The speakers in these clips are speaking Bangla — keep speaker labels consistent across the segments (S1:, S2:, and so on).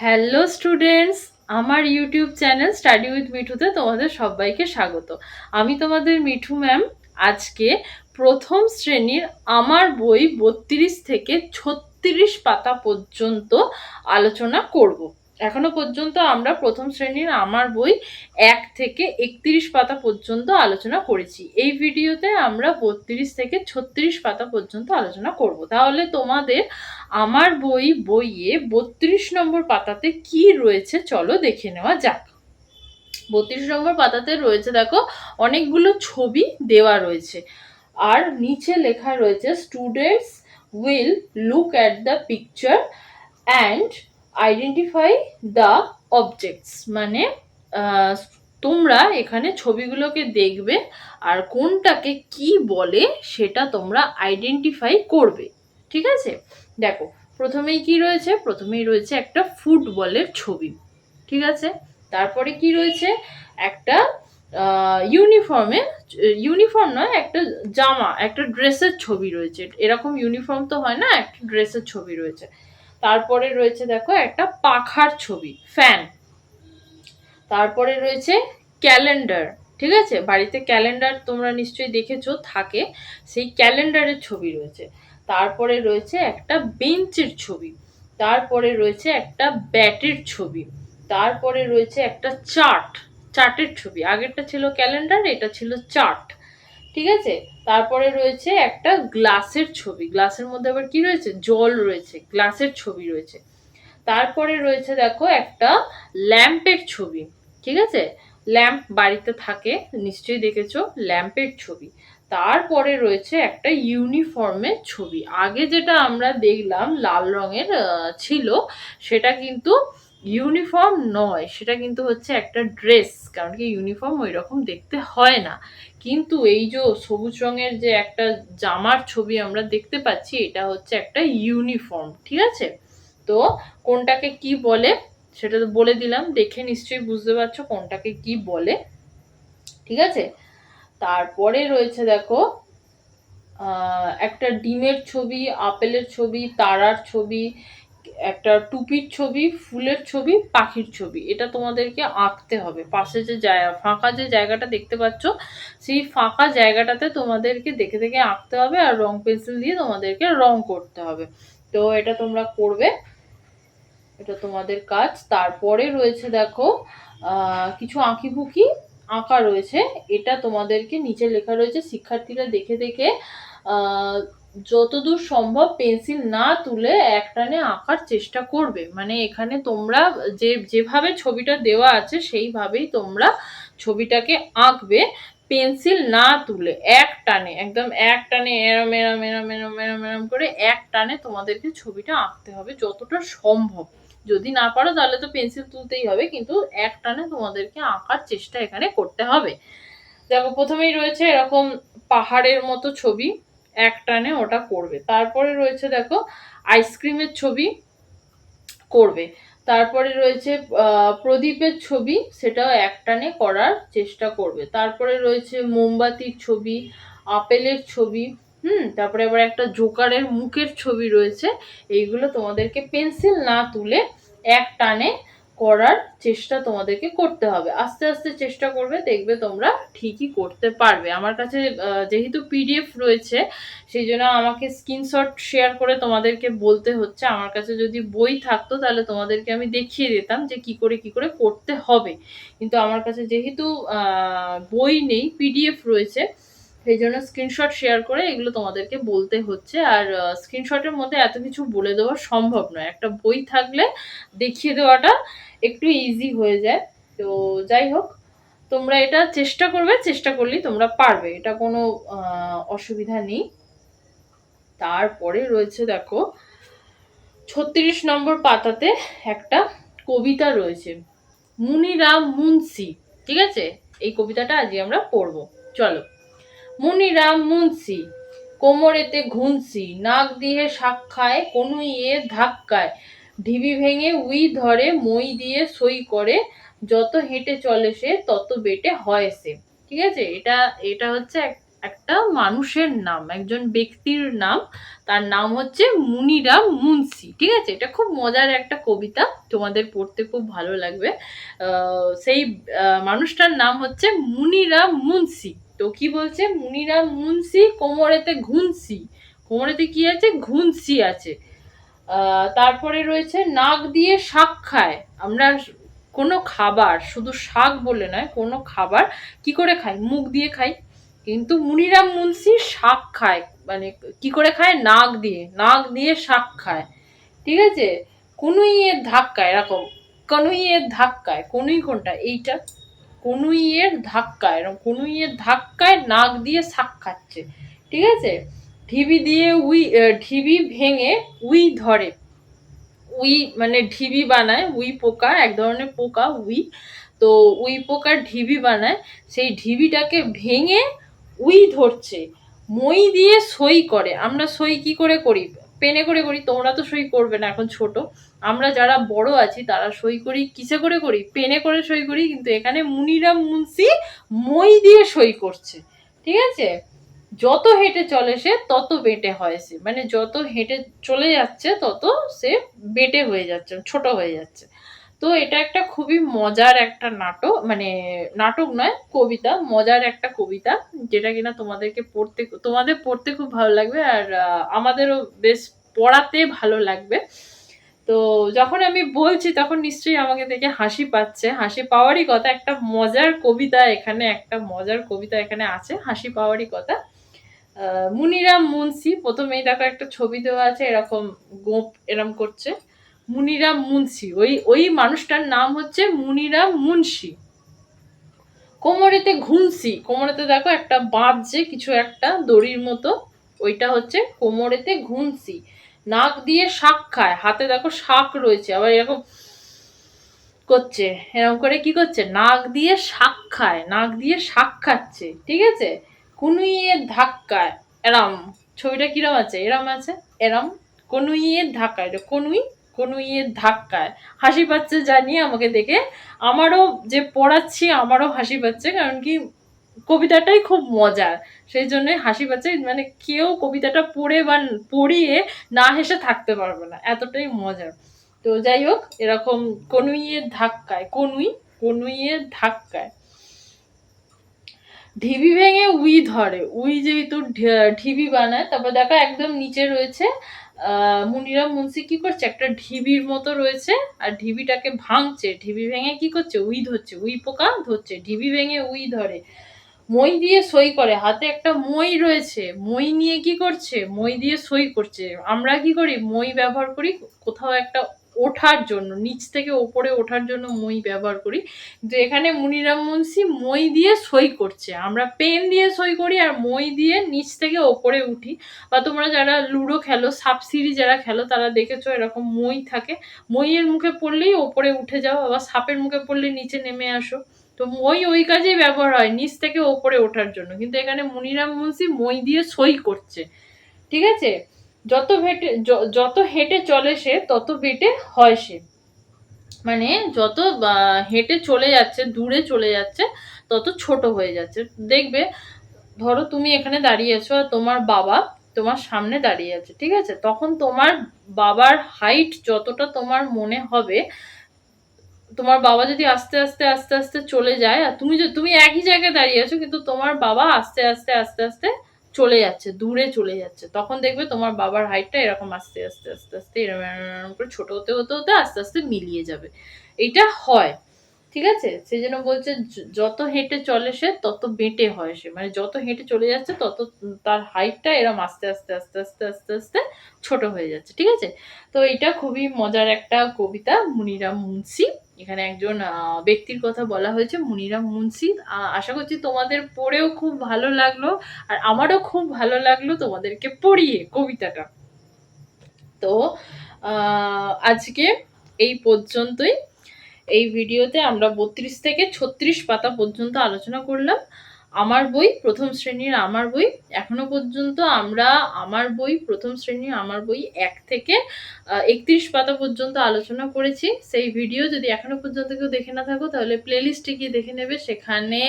S1: হ্যালো স্টুডেন্টস, আমার ইউটিউব চ্যানেল স্টাডি উইথ মিঠুতে তোমাদের সবাইকে স্বাগত। আমি তোমাদের মিঠু ম্যাম। আজকে প্রথম শ্রেণীর আমার বই 32 থেকে 36 পাতা পর্যন্ত আলোচনা করব। এখনো পর্যন্ত আমরা প্রথম শ্রেণীর আমার বই 1 থেকে 31 পাতা পর্যন্ত আলোচনা করেছি। এই ভিডিওতে আমরা 32 থেকে 36 পাতা পর্যন্ত আলোচনা করব। তাহলে তোমাদের আমার বইয়ে 32 নম্বর পাতাতে কি রয়েছে চলো দেখে নেওয়া যাক। 32 নম্বর পাতাতে রয়েছে, দেখো, অনেকগুলো ছবি দেওয়া রয়েছে আর নিচে লেখা রয়েছে students will look at the picture and identify the objects. মানে তোমরা এখানে ছবিগুলোকে দেখবে আর কোনটাকে কি বলে সেটা তোমরা আইডেন্টিফাই করবে। ঠিক আছে, দেখো প্রথমেই কি রয়েছে, প্রথমেই রয়েছে একটা ফুটবলের ছবি। ঠিক আছে, তারপরে কি রয়েছে, একটা ইউনিফর্ম নয়, একটা জামা, একটা ড্রেসের ছবি রয়েছে। এরকম ইউনিফর্ম তো হয় না, একটা ড্রেসের ছবি রয়েছে। তারপরে রয়েছে দেখো একটা পাখার ছবি, ফ্যান। তারপরে রয়েছে ক্যালেন্ডার। ঠিক আছে, বাড়িতে ক্যালেন্ডার তোমরা নিশ্চয়ই দেখেছো থাকে, সেই ক্যালেন্ডারের ছবি রয়েছে। তারপরে রয়েছে একটা বেঞ্চের ছবি। তারপরে রয়েছে একটা ব্যাটের ছবি। তারপরে রয়েছে একটা চার্টের ছবি। আগেরটা ছিল ক্যালেন্ডার, এটা ছিল চার্ট। ঠিক আছে, তারপরে রয়েছে একটা গ্লাসের ছবি। গ্লাসের মধ্যে আবার কি রয়েছে, জল রয়েছে, গ্লাসের ছবি রয়েছে। তারপরে রয়েছে দেখো একটা ল্যাম্পের ছবি। ঠিক আছে, ল্যাম্প বাড়িতে থাকে, নিশ্চয়ই দেখেছো, ল্যাম্পের ছবি। তারপরে রয়েছে একটা ইউনিফর্মের ছবি। আগে যেটা আমরা দেখলাম লাল রঙের ছিল, সেটা কিন্তু ইউনিফর্ম নয়, সেটা কিন্তু হচ্ছে একটা ড্রেস। কারণ কি ইউনিফর্ম ওই রকম দেখতে হয় না। কিন্তু এই যে সবুজ রঙের যে একটা জামার ছবি আমরা দেখতে পাচ্ছি, এটা হচ্ছে একটা ইউনিফর্ম। ঠিক আছে, তো কোনটাকে কি বলে সেটা তো বলে দিলাম, দেখে নিশ্চয়ই বুঝতে পারছো কোনটাকে কি বলে। ঠিক আছে, তারপরে রয়েছে দেখো একটা ডিমের ছবি, আপেলের ছবি, তারার ছবি, একটা টুপির ছবি, ফুলের ছবি, পাখির ছবি। এটা তোমাদেরকে আঁকতে হবে। পাশে যে ফাঁকা যে জায়গাটা দেখতে পাচ্ছ, সেই ফাঁকা জায়গাটাতে তোমাদেরকে দেখে দেখে আঁকতে হবে আর রং পেন্সিল দিয়ে তোমাদেরকে রং করতে হবে। তো এটা তোমরা করবে, এটা তোমাদের কাজ। তারপরে রয়েছে দেখো কিছু আঁকিবুকি আঁকা রয়েছে। এটা তোমাদেরকে নিচে লেখা রয়েছে শিক্ষার্থীরা দেখে দেখে যতদূর সম্ভব পেন্সিল না তুলে একটানে আঁকার চেষ্টা করবে। মানে এখানে তোমরা যেভাবে ছবিটা দেওয়া আছে সেইভাবেই তোমরা ছবিটাকে আঁকবে, পেন্সিল না তুলে এক টানে, একদম এক টানে এরম এরম এরম এরম এরম এরম করে এক টানে তোমাদেরকে ছবিটা আঁকতে হবে যতটা সম্ভব। যদি না পারো তাহলে তো পেন্সিল তুলতেই হবে, কিন্তু এক টানে তোমাদেরকে আঁকার চেষ্টা এখানে করতে হবে। দেখো প্রথমেই রয়েছে এরকম পাহাড়ের মতো ছবি, এক টানে ওটা করবে। তারপরে রয়েছে দেখো আইসক্রিমের ছবি করবে। তারপরে রয়েছে প্রদীপের ছবি, সেটাও এক টানে করার চেষ্টা করবে। তারপরে রয়েছে মোমবাতির ছবি, আপেলের ছবি, তারপরে আবার একটা জোকারের মুখের ছবি রয়েছে। এইগুলো তোমাদেরকে পেন্সিল না তুলে এক টানে করার চেষ্টা তোমাদেরকে করতে হবে। আস্তে আস্তে চেষ্টা করবে, দেখবে তোমরা ঠিকই করতে পারবে। আমার কাছে যেহেতু পিডিএফ রয়েছে, সেই জন্য আমাকে স্ক্রিনশট শেয়ার করে তোমাদেরকে বলতে হচ্ছে। আমার কাছে যদি বই থাকতো তাহলে তোমাদেরকে আমি দেখিয়ে দিতাম যে কি করে করতে হবে, কিন্তু আমার কাছে যেহেতু বই নেই, পিডিএফ রয়েছে, সেই জন্য স্ক্রিনশট শেয়ার করে এগুলো তোমাদেরকে বলতে হচ্ছে। আর স্ক্রিনশটের মধ্যে এত কিছু বলে দেওয়া সম্ভব নয়, একটা বই থাকলে দেখিয়ে দেওয়াটা একটু ইজি হয়ে যায়। তো যাই হোক, তোমরা এটা চেষ্টা করবে, চেষ্টা করলেই তোমরা পারবে, এটা কোনো অসুবিধা নেই। তারপরে রয়েছে দেখো 36 নম্বর পাতাতে একটা কবিতা রয়েছে, মুনিরাম মুন্সি। ঠিক আছে, এই কবিতাটা আজকে আমরা পড়বো। চলো। মুনিরাম মুন্সি, কোমরেতে ঘুনসি, নাক দিয়ে শাক খায়, কনুইয়ে ধাক্কায়, ঢিবি ভেঙে উই ধরে, মই দিয়ে সই করে, যত হেঁটে চলে সে তত বেটে হয় সে। ঠিক আছে, এটা এটা হচ্ছে একটা মানুষের নাম, একজন ব্যক্তির নাম। তার নাম হচ্ছে মুনিরাম মুন্সি। ঠিক আছে, এটা খুব মজার একটা কবিতা, তোমাদের পড়তে খুব ভালো লাগবে। সেই মানুষটার নাম হচ্ছে মুনিরাম মুন্সি। তো কি বলছে, মুনিরাম মুন্সি কোমরেতে ঘুনসি। কোমরেতে কি আছে? ঘুনসি আছে। তারপরে রয়েছে নাক দিয়ে শাক খায়। আমরা কোনো খাবার, শুধু শাক বলে নয়, কোনো খাবার কি করে খাই? মুখ দিয়ে খাই। কিন্তু মুনিরাম মুন্সি শাক খায়, মানে কি করে খায়? নাক দিয়ে, নাক দিয়ে শাক খায়। ঠিক আছে, কনুইয়ের ধাক্কায়, এরকম কনুইয়ের ধাক্কায়, কনুই কোনটা? এইটা, কনুইয়ের ধাক্কায়, এরকম কনুইয়ের ধাক্কায় নাক দিয়ে শাক খাচ্ছে। ঠিক আছে, ঢিবি দিয়ে ঢিবি ভেঙে উই ধরে। উই মানে ঢিবি বানায়, উই পোকা, এক ধরনের পোকা উই। তো উই পোকার ঢিবি বানায়, সেই ঢিবিটাকে ভেঙে উই ধরছে। মই দিয়ে সই করে। আমরা সই কি করে করি? পেনে করে করি। তোমরা তো সই করবে না, এখন ছোট। আমরা যারা বড় আছি তারা সই করি কিসে করে করি? পেনে করে সই করি। কিন্তু এখানে মুনিরাম মুন্সি মই দিয়ে সই করছে। ঠিক আছে, যত হেঁটে চলে সে তত বেটে হয় সে, মানে যত হেঁটে চলে যাচ্ছে তত সে বেটে হয়ে যাচ্ছে, ছোট হয়ে যাচ্ছে। তো এটা একটা খুবই মজার একটা নাটক, মানে নাটক নয়, কবিতা, মজার একটা কবিতা, যেটা কিনা তোমাদের পড়তে খুব ভালো লাগবে, আর আমাদেরও বেশ পড়াতে ভালো লাগবে। তো যখন আমি বলছি তখন নিশ্চয়ই আমাকে দেখে হাসি পাচ্ছে। হাসি পাওয়ারই কথা, একটা মজার কবিতা এখানে, একটা মজার কবিতা এখানে আছে, হাসি পাওয়ারই কথা। মুনিরাম মুন্সি, প্রথমেই দেখো একটা ছবি দেওয়া আছে, এরকম গোপ এরম করছে। মুনিরাম মুন্সি, ওই ওই মানুষটার নাম হচ্ছে মুনিরাম মুন্সি। কোমরেতে ঘুনসি, কোমরেতে দেখো একটা বাঁধছে কিছু একটা দড়ির মতো, ওইটা হচ্ছে কোমরেতে ঘুনসি। নাক দিয়ে শাক খায়, হাতে দেখো শাক রয়েছে, আবার এরকম করছে, এরকম করে কি করছে? নাক দিয়ে শাক খায়, নাক দিয়ে শাক খাচ্ছে। ঠিক আছে, কনুইয়ের ধাক্কায়, এরম, ছবিটা কিরম আছে? এরম আছে, এরম, কনুইয়ের ধাক্কায়, কনুই, কনুইয়ের ধাক্কায়। হাসি পাচ্ছে জানি আমাকে দেখে, আমারও যে পড়াচ্ছি আমারও হাসি পাচ্ছে, কারণ কি কবিতাটাই খুব মজার, সেই জন্যই হাসি পাচ্ছে। মানে কেউ কবিতাটা পড়ে বা পড়িয়ে না হেসে থাকতে পারবে না, এতটাই মজার। তো যাই হোক, এরকম কনুইয়ের ধাক্কায়, কনুই, কনুইয়ের ধাক্কায় ঢিবি ভেঙে উই ধরে। উই যেহেতু ঢিবি বানায়, তারপর দেখো একদম নিচে রয়েছে মুনিরাম মুন্সি কি করছে? একটা ঢিবির মতো রয়েছে, আর ঢিবিটাকে ভাঙছে। ঢিবি ভেঙে কি করছে? উই ধরছে, উই পোকা ধরছে। ঢিবি ভেঙে উই ধরে, মই দিয়ে সই করে। হাতে একটা মই রয়েছে, মই নিয়ে কি করছে? মই দিয়ে সই করছে। আমরা কি করি? মই ব্যবহার করি কোথাও একটা ওঠার জন্য, নিচ থেকে ওপরে ওঠার জন্য মই ব্যবহার করি। কিন্তু এখানে মুনিরাম মুন্সি মই দিয়ে সই করছে। আমরা পেন দিয়ে সই করি, আর মই দিয়ে নিচ থেকে ওপরে উঠি। বা তোমরা যারা লুডো খেলো, সাপ সিঁড়ি যারা খেলো, তারা দেখেছো এরকম মই থাকে, মইয়ের মুখে পড়লেই ওপরে উঠে যাও, আবার সাপের মুখে পড়লে নিচে নেমে আসো। তো মই ওই কাজেই ব্যবহার হয়, নিচ থেকে ওপরে ওঠার জন্য। কিন্তু এখানে মুনিরাম মুন্সি মই দিয়ে সই করছে। ঠিক আছে, যত হেঁটে চলে সে তত বেটে হয় সে, মানে যত হেঁটে চলে যাচ্ছে, দূরে চলে যাচ্ছে, তত ছোট হয়ে যাচ্ছে। দেখবে, ধরো তুমি এখানে দাঁড়িয়ে আছো আর তোমার বাবা তোমার সামনে দাঁড়িয়ে আছে। ঠিক আছে, তখন তোমার বাবার হাইট যতটা তোমার মনে হবে, তোমার বাবা যদি আস্তে আস্তে আস্তে আস্তে চলে যায়, আর তুমি একই জায়গায় দাঁড়িয়ে আছো, কিন্তু তোমার বাবা আস্তে আস্তে আস্তে আস্তে চলে যাচ্ছে, দূরে চলে যাচ্ছে, তখন দেখবে তোমার বাবার হাইটটা এরকম আস্তে আস্তে আস্তে আস্তে এরকম এরকম করে ছোট হতে হতে হতে আস্তে আস্তে মিলিয়ে যাবে। এটা হয়। ঠিক আছে, সেই জন্য বলছে যত হেঁটে চলে সে তত বেটে হয় সে, মানে যত হেঁটে চলে যাচ্ছে তত তার হাইটটা এরম আস্তে আস্তে আস্তে আস্তে আস্তে আস্তে ছোট হয়ে যাচ্ছে। ঠিক আছে, তো এটা খুবই মজার একটা কবিতা, মুনিরাম মুন্সি। এখানে একজন ব্যক্তির কথা বলা হয়েছে, মুনিরাম মুন্সি। আশা করছি তোমাদের পড়েও খুব ভালো লাগলো, আর আমারও খুব ভালো লাগলো তোমাদেরকে পড়িয়ে কবিতাটা। তো আজকে এই পর্যন্তই। এই ভিডিওতে আমরা 32 থেকে 36 পাতা পর্যন্ত আলোচনা করলাম। আমার বই প্রথম শ্রেণীর আমার বই। এখনো পর্যন্ত আমরা আমার বই প্রথম শ্রেণীর আমার বই ১ থেকে ৩১ পাতা পর্যন্ত আলোচনা করেছি। সেই ভিডিও যদি এখনো পর্যন্ত কেউ দেখে না থাকো তাহলে প্লেলিস্টে গিয়ে দেখে নেবে। সেখানে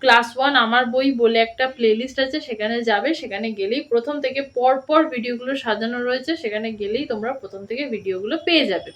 S1: ক্লাস 1 আমার বই বলে একটা প্লেলিস্ট আছে, সেখানে যাবে। সেখানে গেলেই প্রথম থেকে পরপর ভিডিওগুলো সাজানো রয়েছে, সেখানে গেলেই তোমরা প্রথম থেকে ভিডিওগুলো পেয়ে যাবে।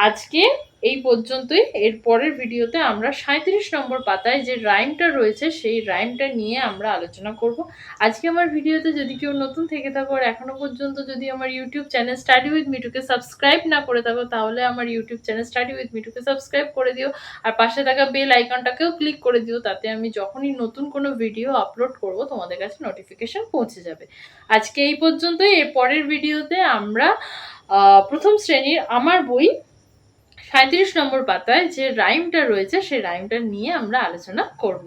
S1: আজকে এই পর্যন্তই। এর পরের ভিডিওতে আমরা ৩৭ নম্বর পাতায় যে রাইমটা রয়েছে সেই রাইমটা নিয়ে আমরা আলোচনা করব। আজকে আমার ভিডিওতে যদি কেউ নতুন থেকে থাকো আর এখনো পর্যন্ত যদি আমার ইউটিউব চ্যানেল স্টাডি উইথ মিঠুকে সাবস্ক্রাইব না করে থাকো তাহলে আমার ইউটিউব চ্যানেল স্টাডি উইথ মিঠুকে সাবস্ক্রাইব করে দিও, আর পাশে থাকা বেল আইকনটাকেও ক্লিক করে দিও, তাতে আমি যখনই নতুন কোনো ভিডিও আপলোড করব তোমাদের কাছে নোটিফিকেশন পৌঁছে যাবে। আজকে এই পর্যন্তই। এর পরের ভিডিওতে আমরা প্রথম শ্রেণীর আমার বই ৩৭ নম্বর পাতায় যে রাইমটা রয়েছে সেই রাইমটা নিয়ে আমরা আলোচনা করব।